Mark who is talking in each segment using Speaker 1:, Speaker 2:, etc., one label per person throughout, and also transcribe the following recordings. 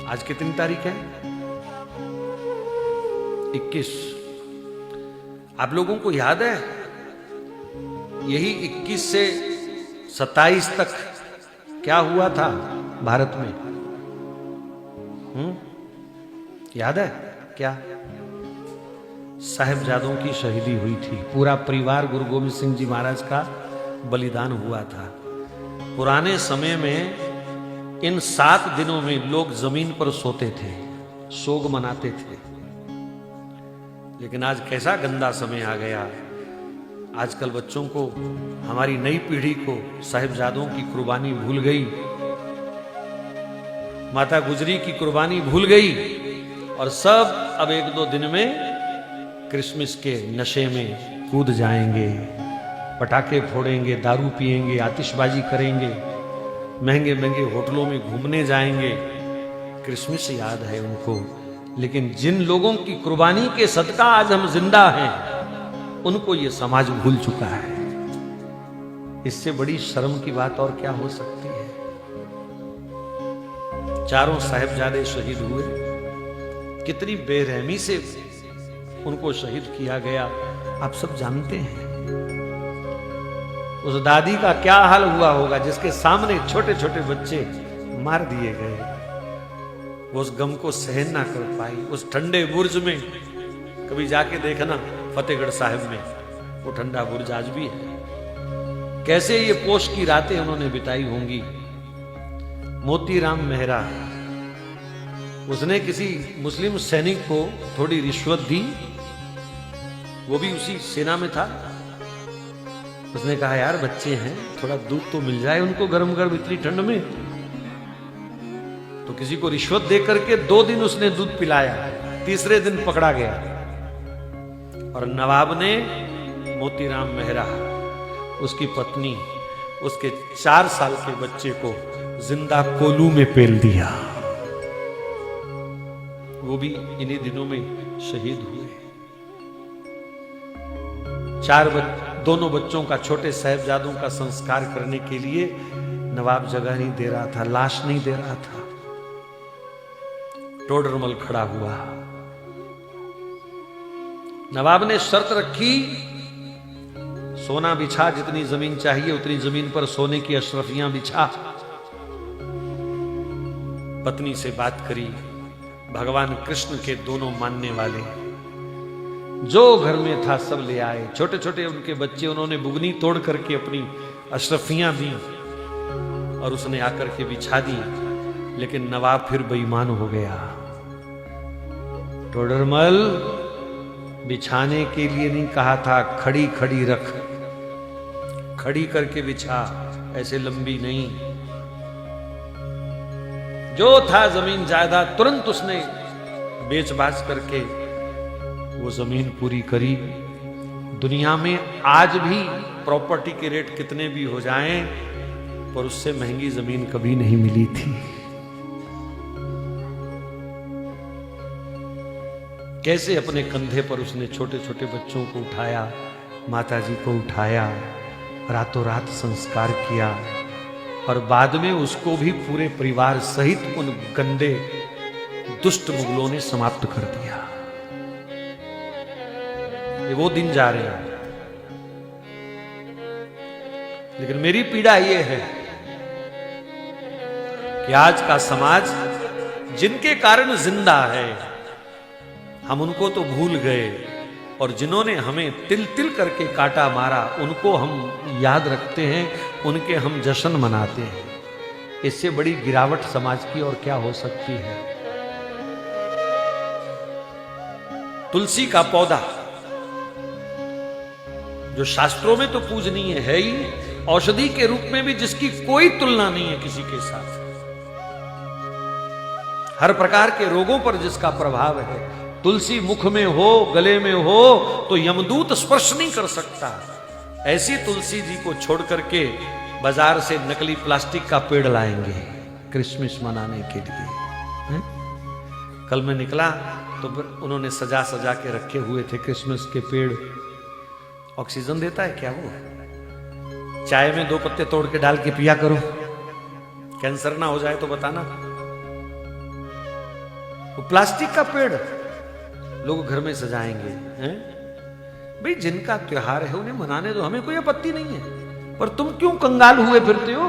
Speaker 1: आज कितनी तारीख है? 21। आप लोगों को याद है यही 21 से 27 तक क्या हुआ था भारत में? याद है क्या? साहिबजादों की शहीदी हुई थी। पूरा परिवार गुरु गोविंद सिंह जी महाराज का बलिदान हुआ था। पुराने समय में इन 7 दिनों में लोग जमीन पर सोते थे, शोक मनाते थे। लेकिन आज कैसा गंदा समय आ गया। आजकल बच्चों को, हमारी नई पीढ़ी को साहिबजादों की कुर्बानी भूल गई, माता गुजरी की कुर्बानी भूल गई और सब अब 1-2 दिन में क्रिसमस के नशे में कूद जाएंगे, पटाखे फोड़ेंगे, दारू पिएंगे, आतिशबाजी करेंगे, महंगे महंगे होटलों में घूमने जाएंगे। क्रिसमस याद है उनको, लेकिन जिन लोगों की कुर्बानी के सदका आज हम जिंदा हैं, उनको ये समाज भूल चुका है। इससे बड़ी शर्म की बात और क्या हो सकती है? चारों साहिबजादे शहीद हुए, कितनी बेरहमी से उनको शहीद किया गया, आप सब जानते हैं। उस दादी का क्या हाल हुआ होगा जिसके सामने छोटे छोटे बच्चे मार दिए गए। वो उस गम को सहन ना कर पाई। उस ठंडे बुर्ज में कभी जाके देखना, फतेहगढ़ साहिब में वो ठंडा बुर्ज आज भी है। कैसे ये पोष की रातें उन्होंने बिताई होंगी। मोतीराम मेहरा, उसने किसी मुस्लिम सैनिक को थोड़ी रिश्वत दी, वो भी उसी सेना में था। उसने कहा यार बच्चे हैं, थोड़ा दूध तो मिल जाए उनको गरम गरम इतनी ठंड में। तो किसी को रिश्वत दे करके 2 दिन उसने दूध पिलाया, तीसरे दिन पकड़ा गया और नवाब ने मोतीराम मेहरा, उसकी पत्नी, उसके 4 साल के बच्चे को जिंदा कोलू में पेल दिया। वो भी इन्हीं दिनों में शहीद हुए। दोनों बच्चों का, छोटे साहिबजादों का संस्कार करने के लिए नवाब जगह नहीं दे रहा था, लाश नहीं दे रहा था। टोडरमल खड़ा हुआ। नवाब ने शर्त रखी, सोना बिछा, जितनी जमीन चाहिए उतनी जमीन पर सोने की अशरफियां बिछा। पत्नी से बात करी, भगवान कृष्ण के दोनों मानने वाले जो घर में था सब ले आए। छोटे छोटे उनके बच्चे, उन्होंने बुगनी तोड़ करके अपनी अशरफियां दी और उसने आकर के बिछा दी। लेकिन नवाब फिर बेईमान हो गया। टोडरमल, बिछाने के लिए नहीं कहा था, खड़ी खड़ी रख, खड़ी करके बिछा, ऐसे लंबी नहीं। जो था जमीन जायदाद तुरंत उसने बेच बाच करके वो जमीन पूरी करी। दुनिया में आज भी प्रॉपर्टी के रेट कितने भी हो जाएं, पर उससे महंगी जमीन कभी नहीं मिली थी। कैसे अपने कंधे पर उसने छोटे छोटे बच्चों को उठाया, माताजी को उठाया, रातों रात संस्कार किया और बाद में उसको भी पूरे परिवार सहित उन गंदे दुष्ट मुगलों ने समाप्त कर दिया। ये वो दिन जा रहे हैं। लेकिन मेरी पीड़ा ये है कि आज का समाज जिनके कारण जिंदा है, हम उनको तो भूल गए, और जिन्होंने हमें तिल तिल करके काटा मारा उनको हम याद रखते हैं, उनके हम जश्न मनाते हैं। इससे बड़ी गिरावट समाज की और क्या हो सकती है। तुलसी का पौधा जो शास्त्रों में तो पूजनीय है ही, औषधि के रूप में भी जिसकी कोई तुलना नहीं है किसी के साथ, हर प्रकार के रोगों पर जिसका प्रभाव है। तुलसी मुख में हो, गले में हो तो यमदूत स्पर्श नहीं कर सकता। ऐसी तुलसी जी को छोड़ करके बाजार से नकली प्लास्टिक का पेड़ लाएंगे क्रिसमस मनाने के लिए। कल मैं निकला तो उन्होंने सजा सजा के रखे हुए थे क्रिसमस के पेड़। ऑक्सीजन देता है क्या वो? चाय में 2 पत्ते तोड़ के डाल के पिया करो, कैंसर ना हो जाए तो बताना। वो प्लास्टिक का पेड़ लोग घर में सजाएंगे हैं? भाई जिनका त्योहार है उन्हें मनाने दो, हमें कोई आपत्ति नहीं है। पर तुम क्यों कंगाल हुए फिरते हो?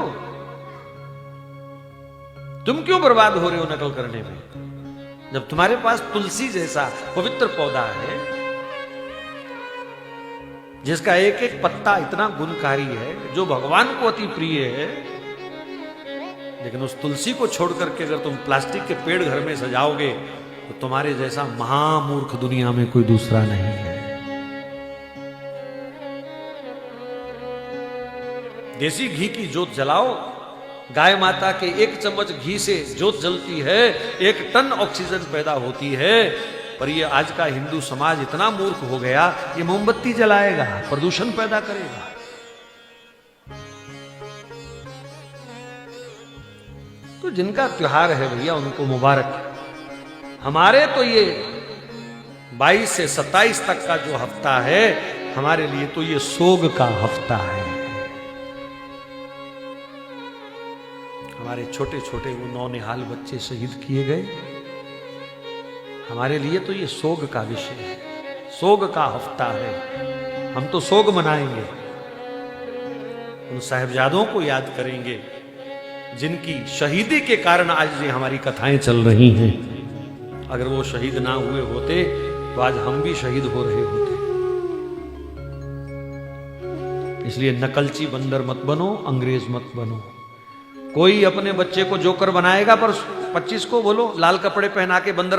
Speaker 1: तुम क्यों बर्बाद हो रहे हो नकल करने में? जब तुम्हारे पास तुलसी जैसा पवित्र पौधा है जिसका एक एक पत्ता इतना गुणकारी है, जो भगवान को अति प्रिय है, लेकिन उस तुलसी को छोड़ करके अगर तुम प्लास्टिक के पेड़ घर में सजाओगे तो तुम्हारे जैसा महामूर्ख दुनिया में कोई दूसरा नहीं है। देसी घी की जोत जलाओ, गाय माता के एक चम्मच घी से जोत जलती है, 1 टन ऑक्सीजन पैदा होती है। पर ये आज का हिंदू समाज इतना मूर्ख हो गया, ये मोमबत्ती जलाएगा, प्रदूषण पैदा करेगा। तो जिनका त्योहार है भैया उनको मुबारक। हमारे तो ये 22 से 27 तक का जो हफ्ता है, हमारे लिए तो ये सोग का हफ्ता है। हमारे छोटे छोटे वो नौनिहाल बच्चे शहीद किए गए, हमारे लिए तो ये सोग का विषय है, सोग का हफ्ता है। हम तो सोग मनाएंगे, उन साहिबजादों को याद करेंगे जिनकी शहीदी के कारण आज ये हमारी कथाएं चल रही हैं। अगर वो शहीद ना हुए होते तो आज हम भी शहीद हो रहे होते। इसलिए नकलची बंदर मत बनो, अंग्रेज मत बनो। कोई अपने बच्चे को जोकर बनाएगा पर 25 को बोलो लाल कपड़े पहना के बंदर